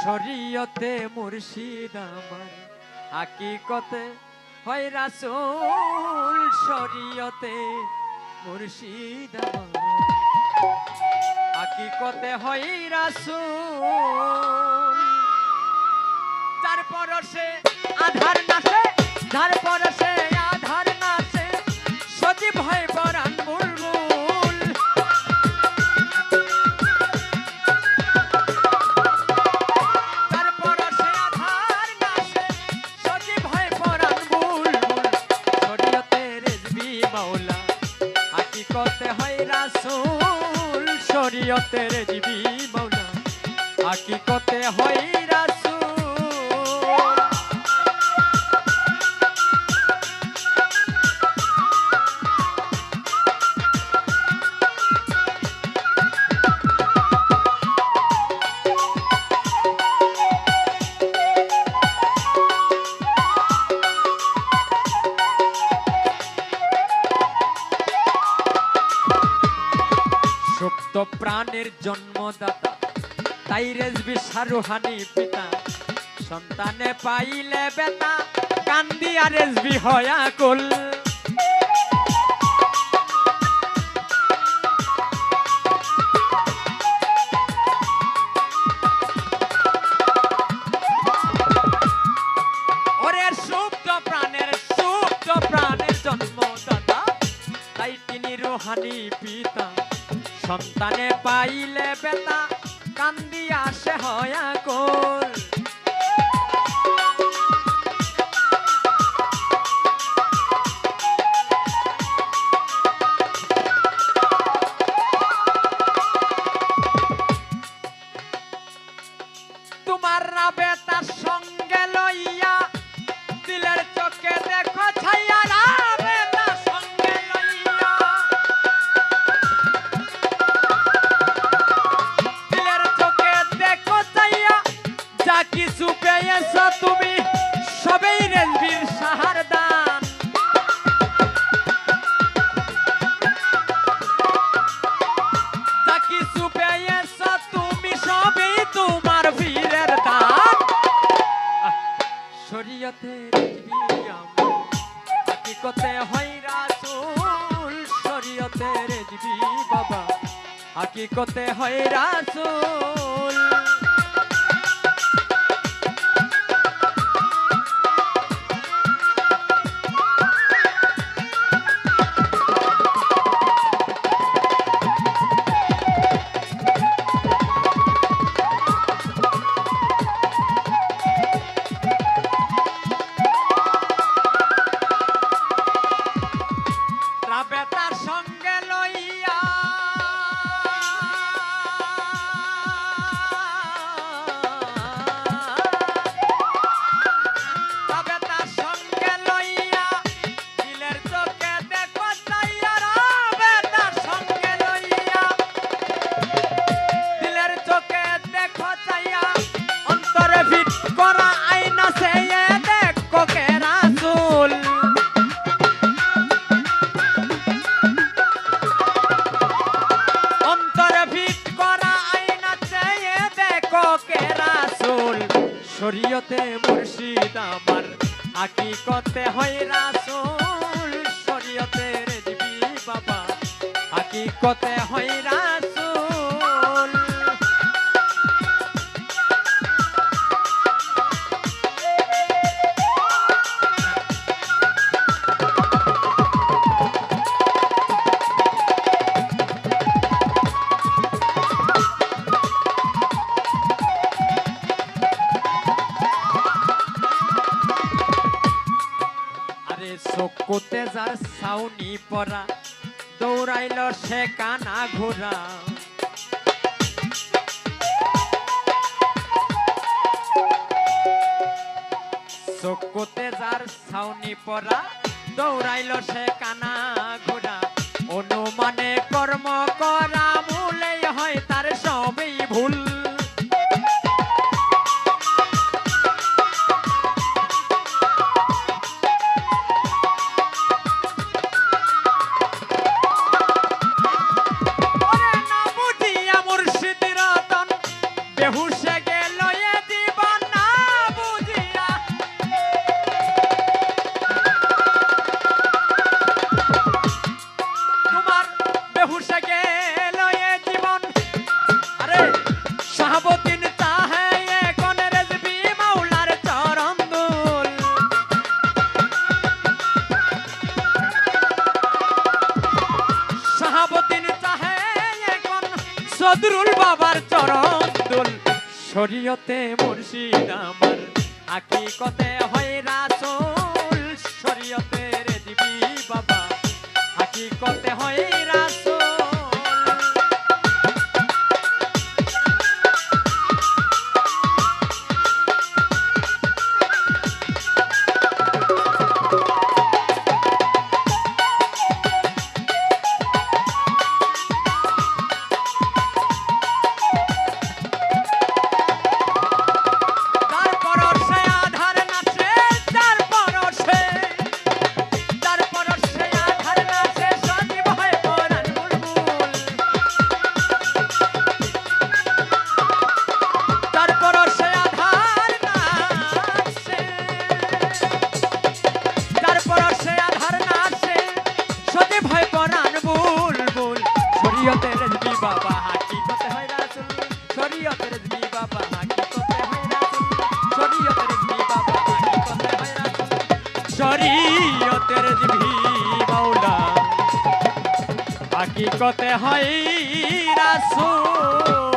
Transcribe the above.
শরীয়তে মুর্শিদ আমার হাকিকতে হয় রাসূল শরীয়তে মুর্শিদ আমার হাকিকতে হয় রাসূল যার পরশে আধার নাশে যার পরশে আধার নাশে সজীব হয় পরাণ বুলবুল যার পরশে আধার নাশে সজীব হয় পরাণ বুলবুল শরীয়তে রেজবি মাওলা হাকিকতে হয় রাসূল শরীয়তে রেজবি মাওলা হাকিকতে হয় রাসূল সুপ্ত প্রাণের জন্মদাতা তাই রেজবি শাহরুহানি পিতা সন্তানে পাইলে বেতা কান্দিয়া রেজবি হয়া কুল ওরে সুপ্ত প্রাণের জন্মদাতা তাই তিনি রুহানি পিতা সন্তানে পাইলে বেতা কান্দিয়া সে হয়া কুল তোমার না বেতা সঙ্গে লইয়া দিলের চোখে দেখো ছাইয়া না বেতা সঙ্গে লইয়া দিলের চোখে দেখো ছাইয়া যা কিছু পেয়েছ তুমি সবেই রেজবির সাহার দান যা কিছু পেয়েছ তুমি সবেই তোমার বীরের দান শরীয়তে রেজবি আমার হাকিকতে হয় রাসূল শরীয়তে রেজবি বাবা হাকিকতে হয় রাসূল বেতার সঙ্গে লইয়া বেতার সঙ্গে লইয়া দিলের চোখে দেখো চাইয়া বেতার সঙ্গে লইয়া দিলের চোখে দেখো চাইয়া অন্তরে ফিট করা আইনা সে দেখো কে রাসূল শরীয়তে মুর্শিদ আমার হাকিকতে হয় রাসূল শরীয়তে রেজবি বাবা হাকিকতে হয় রাসূল চকুতে যার ছাউনি পরা দৌড়াইল সে কানা ঘোরা চকুতে যার ছাউনি পরা দৌড়াইল সে কানা ঘোরা অনুমানে কর্ম করা মূলেই হয় তার সবই ভুল বেহুশে গেল এ শরীয়তে মুর্শিদ আমার হাকিকতে হয় রাসূল শরীয়তে রেজবি বাবা হাকিকতে হয় রাসূল শরীয়তে রেজবি বাবা হাকিকতে হয় রাসূল শরীয়তে রেজবি বাবা হাকিকতে হয় রাসূল শরীয়তে রেজবি বাবা হাকিকতে হয় রাসূল শরীয়তে রেজবি মাওলা হাকিকতে হয় রাসূল